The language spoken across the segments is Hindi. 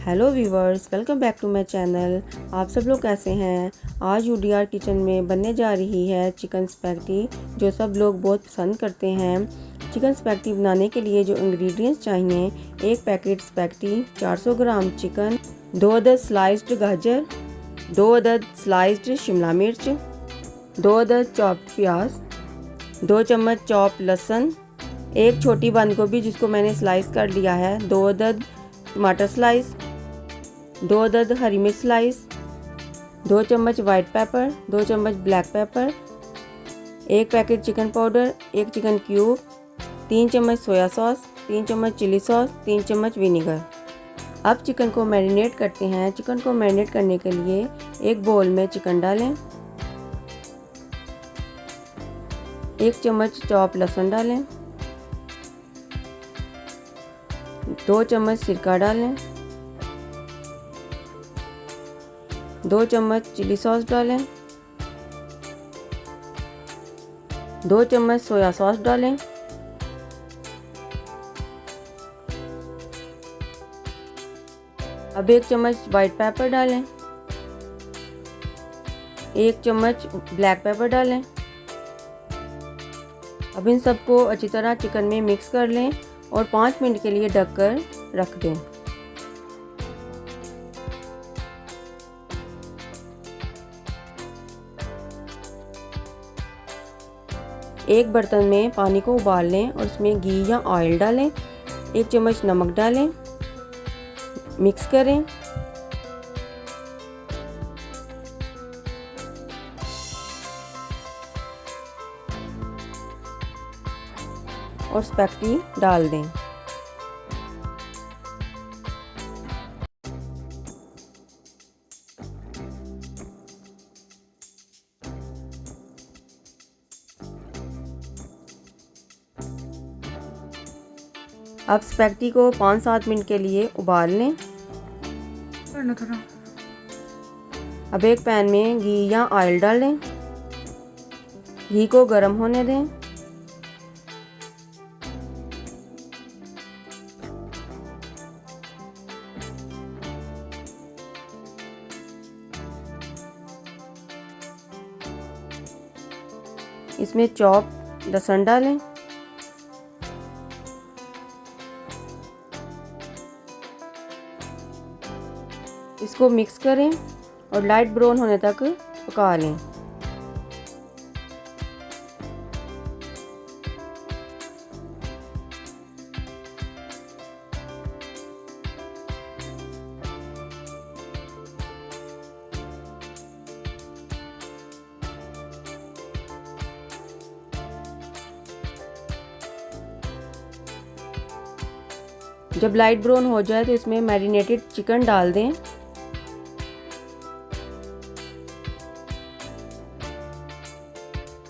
Hello viewers, welcome back to my channel. आप सब लोग कैसे हैं। आज यूडीआर किचन में बनने जा रही है चिकन स्पैगेटी, जो सब लोग बहुत पसंद करते हैं। चिकन स्पैगेटी बनाने के लिए जो इंग्रेडिएंट्स चाहिए: एक पैकेट स्पैगेटी, 400 ग्राम चिकन, 2 अदद स्लाइस्ड गाजर, 2 अदद स्लाइस्ड शिमला मिर्च, 2 अदद चॉप्ड प्याज, 2 चम्मच चॉप लहसुन, एक छोटी बंद गोभी जिसको मैंने स्लाइस कर लिया है, 2 अदद टमाटर स्लाइस, 2 अदद हरी मिर्च स्लाइस, 2 चम्मच वाइट पेपर, 2 चम्मच ब्लैक पेपर, एक पैकेट चिकन पाउडर, एक चिकन क्यूब, 3 चम्मच सोया सॉस, 3 चम्मच चिली सॉस, 3 चम्मच विनीगर। अब चिकन को मैरिनेट करते हैं। चिकन को मैरिनेट करने के लिए एक बोल में चिकन डालें, 1 चम्मच चॉप लहसुन डालें, 2 चम्मच सिरका डालें, 2 चम्मच चिली सॉस डालें, 2 चम्मच सोया सॉस डालें, अब 1 चम्मच वाइट पेपर डालें, 1 चम्मच ब्लैक पेपर डालें। अब इन सबको अच्छी तरह चिकन में मिक्स कर लें और 5 मिनट के लिए ढककर रख दें। एक बर्तन में पानी को उबाल लें और उसमें घी या ऑयल डालें, 1 चम्मच नमक डालें, मिक्स करें। और स्पैगेटी डाल दें। अब स्पैगेटी को 5-7 मिनट के लिए उबाल लें। अब एक पैन में घी या ऑयल डालें, घी को गर्म होने दें। इसमें चॉप लहसुन डालें, इसको मिक्स करें और लाइट ब्राउन होने तक पका लें। जब लाइट ब्राउन हो जाए तो इसमें मैरिनेटेड चिकन डाल दें।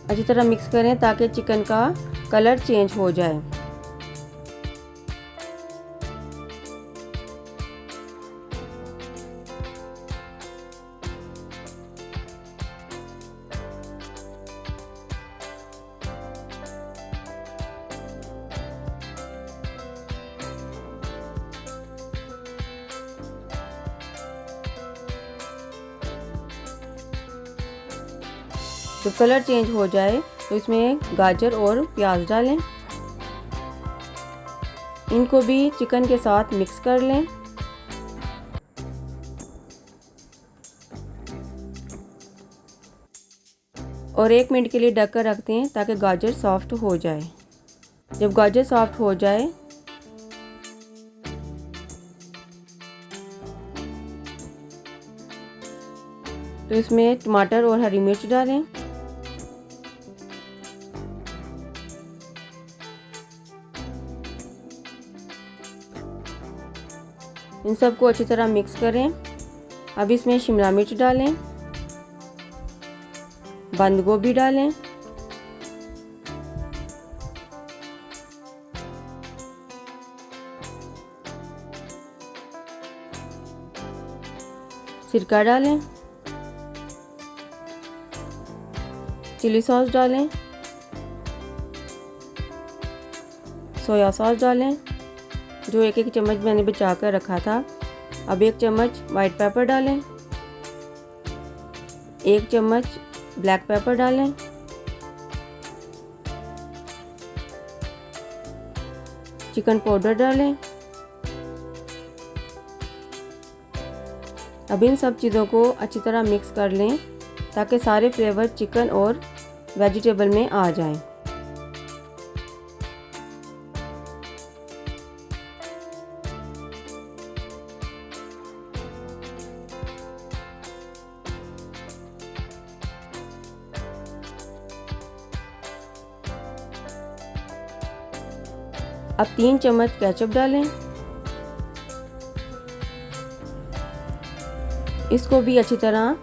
अच्छी तरह मिक्स करें ताकि चिकन का कलर चेंज हो जाए। जब कलर चेंज हो जाए तो इसमें गाजर और प्याज डालें, इनको भी चिकन के साथ मिक्स कर लें। और 1 मिनट के लिए ढककर रखते हैं ताकि गाजर सॉफ्ट हो जाए। जब गाजर सॉफ्ट हो जाए तो इसमें टमाटर और हरी मिर्च डालें, इन सबको अच्छी तरह मिक्स करें। अब इसमें शिमला मिर्च डालें, बंद गोभी डालें, सिरका डालें, चिली सॉस डालें, सोया सॉस डालें, जो 1-1 चम्मच मैंने बचा कर रखा था, अब 1 चम्मच वाइट पेपर डालें, 1 चम्मच ब्लैक पेपर डालें, चिकन पाउडर डालें। अब इन सब चीज़ों को अच्छी तरह मिक्स कर लें ताकि सारे फ्लेवर चिकन और वेजिटेबल में आ जाएं। अब 3 चम्मच केचप डालें। इसको भी अच्छी तरह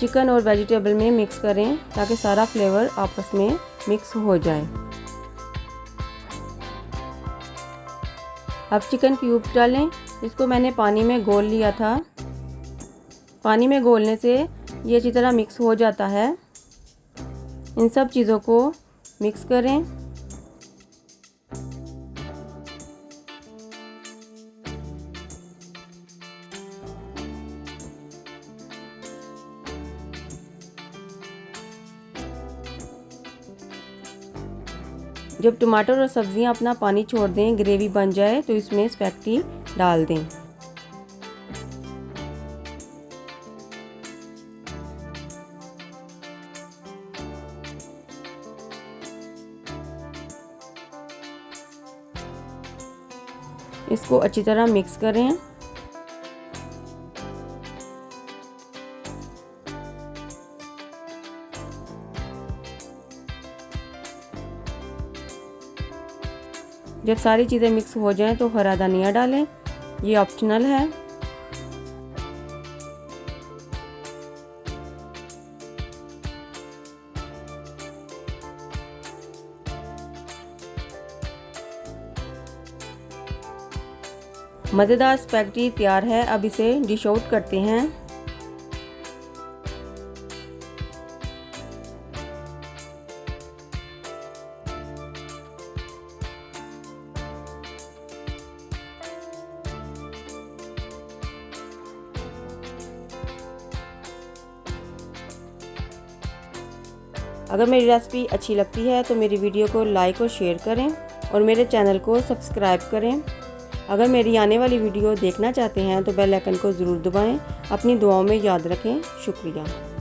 चिकन और वेजिटेबल में मिक्स करें ताकि सारा फ्लेवर आपस में मिक्स हो जाए। अब चिकन क्यूब डालें। इसको मैंने पानी में घोल लिया था। पानी में घोलने से ये अच्छी तरह मिक्स हो जाता है। इन सब चीज़ों को मिक्स करें। जब टमाटर और सब्जियां अपना पानी छोड़ दें, ग्रेवी बन जाए, तो इसमें स्पैगेटी डाल दें। इसको अच्छी तरह मिक्स करें। जब सारी चीज़ें मिक्स हो जाएं तो हरा धनिया डालें, ये ऑप्शनल है। मज़ेदार स्पैगेटी तैयार है। अब इसे डिश आउट करते हैं। अगर मेरी रेसिपी अच्छी लगती है तो मेरी वीडियो को लाइक और शेयर करें और मेरे चैनल को सब्सक्राइब करें। अगर मेरी आने वाली वीडियो देखना चाहते हैं तो बेल आइकन को ज़रूर दबाएं। अपनी दुआओं में याद रखें। शुक्रिया।